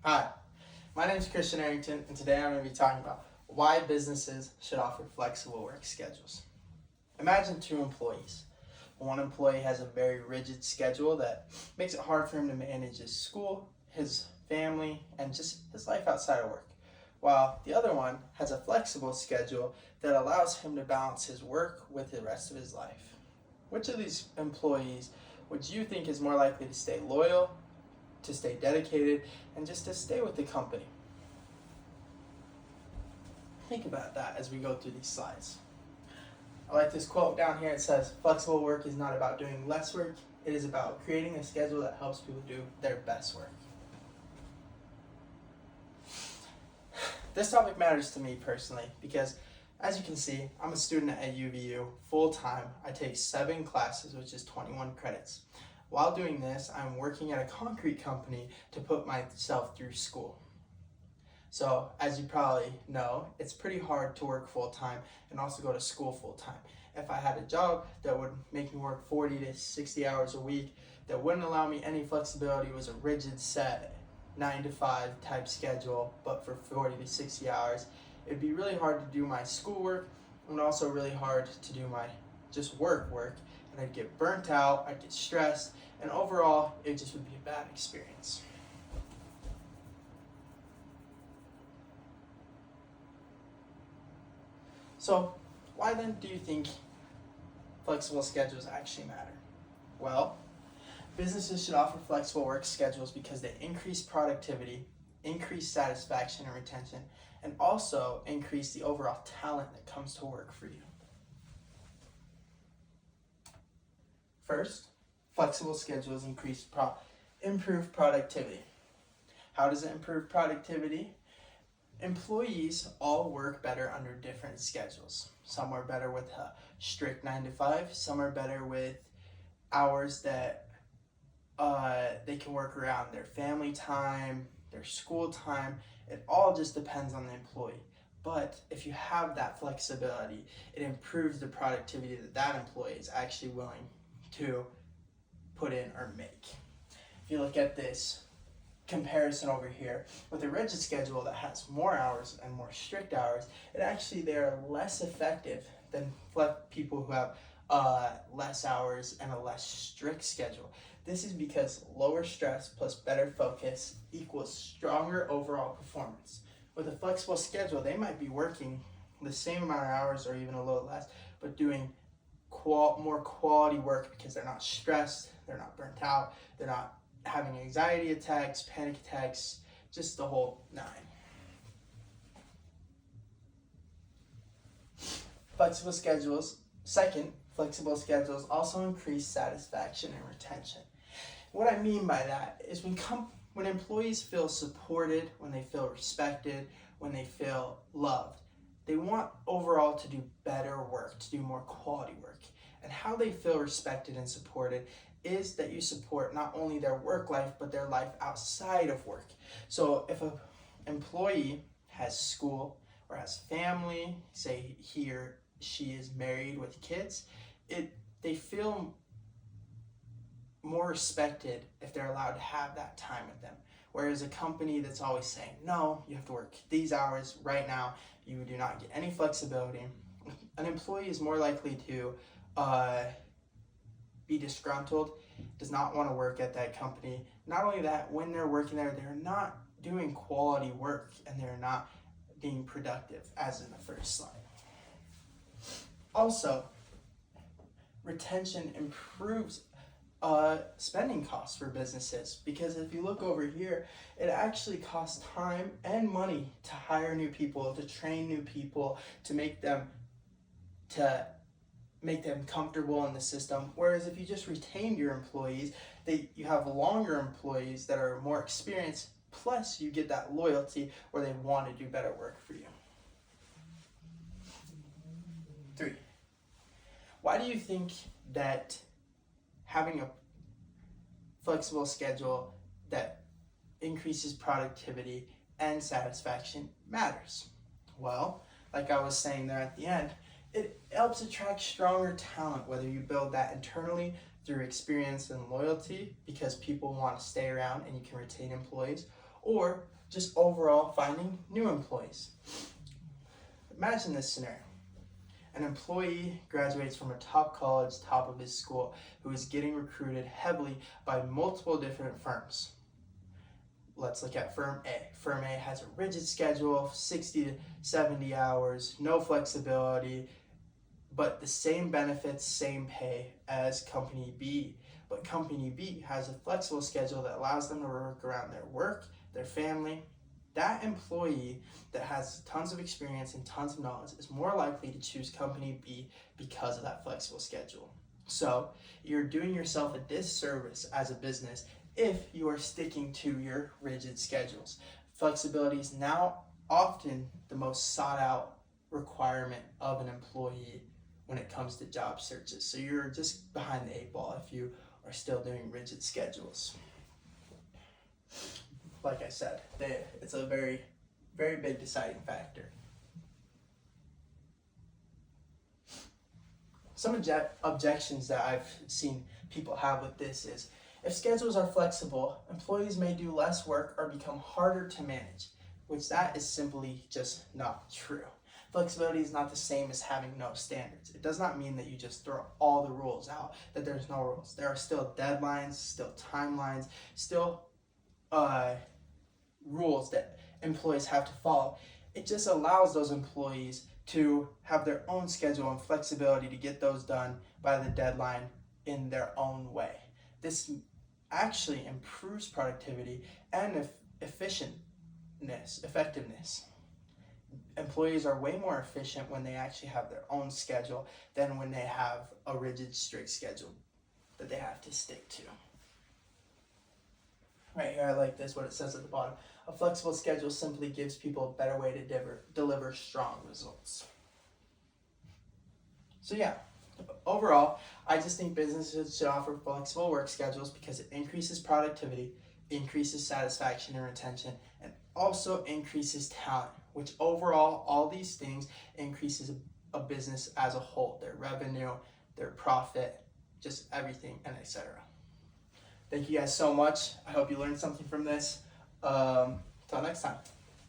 Hi, my name is Christian Arrington, and today I'm going to be talking about why businesses should offer flexible work schedules. Imagine two employees. One employee has a very rigid schedule that makes it hard for him to manage his school, his family, and just his life outside of work, while the other one has a flexible schedule that allows him to balance his work with the rest of his life. Which of these employees would you think is more likely to stay loyal, to stay dedicated, and just to stay with the company? Think about that as we go through these slides. I like this quote down here. It says, flexible work is not about doing less work. It is about creating a schedule that helps people do their best work. This topic matters to me personally because, as you can see, I'm a student at UVU full-time. I take 7 classes, which is 21 credits. While doing this, I'm working at a concrete company to put myself through school. So, as you probably know, it's pretty hard to work full-time and also go to school full-time. If I had a job that would make me work 40 to 60 hours a week, that wouldn't allow me any flexibility, was a rigid set 9 to 5 type schedule, but for 40 to 60 hours, it'd be really hard to do my schoolwork and also really hard to do my just work, and I'd get burnt out, I'd get stressed, and overall, it just would be a bad experience. So, why then do you think flexible schedules actually matter? Well, businesses should offer flexible work schedules because they increase productivity, increase satisfaction and retention, and also increase the overall talent that comes to work for you. First, flexible schedules improve productivity. How does it improve productivity? Employees all work better under different schedules. Some are better with a strict 9 to 5. Some are better with hours that they can work around their family time, their school time. It all just depends on the employee. But if you have that flexibility, it improves the productivity that employee is actually willing to put in or make. If you look at this comparison over here with a rigid schedule that has more hours and more strict hours, they're less effective than people who have less hours and a less strict schedule. This is because lower stress plus better focus equals stronger overall performance. With a flexible schedule, they might be working the same amount of hours or even a little less, but doing more quality work because they're not stressed, they're not burnt out, they're not having anxiety attacks, panic attacks, just the whole 9. Flexible schedules also increase satisfaction and retention. What I mean by that is when employees feel supported, when they feel respected, when they feel loved, they want overall to do better work, to do more quality work. And how they feel respected and supported is that you support not only their work life, but their life outside of work. So if an employee has school or has family, say he or she is married with kids, they feel more respected if they're allowed to have that time with them. Whereas a company that's always saying, no, you have to work these hours right now, you do not get any flexibility, an employee is more likely to be disgruntled, does not want to work at that company. Not only that, when they're working there, they're not doing quality work and they're not being productive, as in the first slide. Also, retention improves spending costs for businesses, because if you look over here, it actually costs time and money to hire new people, to train new people, to make them comfortable in the system. Whereas if you just retained your employees, you have longer employees that are more experienced, plus you get that loyalty where they want to do better work for you. 3. Why do you think that having a flexible schedule that increases productivity and satisfaction matters? Well, like I was saying there at the end, it helps attract stronger talent, whether you build that internally through experience and loyalty because people want to stay around and you can retain employees, or just overall finding new employees. Imagine this scenario. An employee graduates from a top college, top of his school, who is getting recruited heavily by multiple different firms. Let's look at Firm A. Firm A has a rigid schedule of 60 to 70 hours, no flexibility, but the same benefits, same pay as Company B. But Company B has a flexible schedule that allows them to work around their work, their family. That employee that has tons of experience and tons of knowledge is more likely to choose Company B because of that flexible schedule. So you're doing yourself a disservice as a business if you are sticking to your rigid schedules. Flexibility is now often the most sought out requirement of an employee when it comes to job searches. So you're just behind the 8 ball if you are still doing rigid schedules. Like I said, it's a very, very big deciding factor. Some objections that I've seen people have with this is, if schedules are flexible, employees may do less work or become harder to manage, which that is simply just not true. Flexibility is not the same as having no standards. It does not mean that you just throw all the rules out, that there's no rules. There are still deadlines, still timelines, still rules that employees have to follow. It just allows those employees to have their own schedule and flexibility to get those done by the deadline in their own way. This actually improves productivity and effectiveness. Employees are way more efficient when they actually have their own schedule than when they have a rigid, strict schedule that they have to stick to. Right here, I like this, what it says at the bottom. A flexible schedule simply gives people a better way to deliver strong results. So yeah, overall, I just think businesses should offer flexible work schedules because it increases productivity, increases satisfaction and retention, and also increases talent, which overall, all these things increases a business as a whole, their revenue, their profit, just everything, and etc. Thank you guys so much. I hope you learned something from this. Till next time.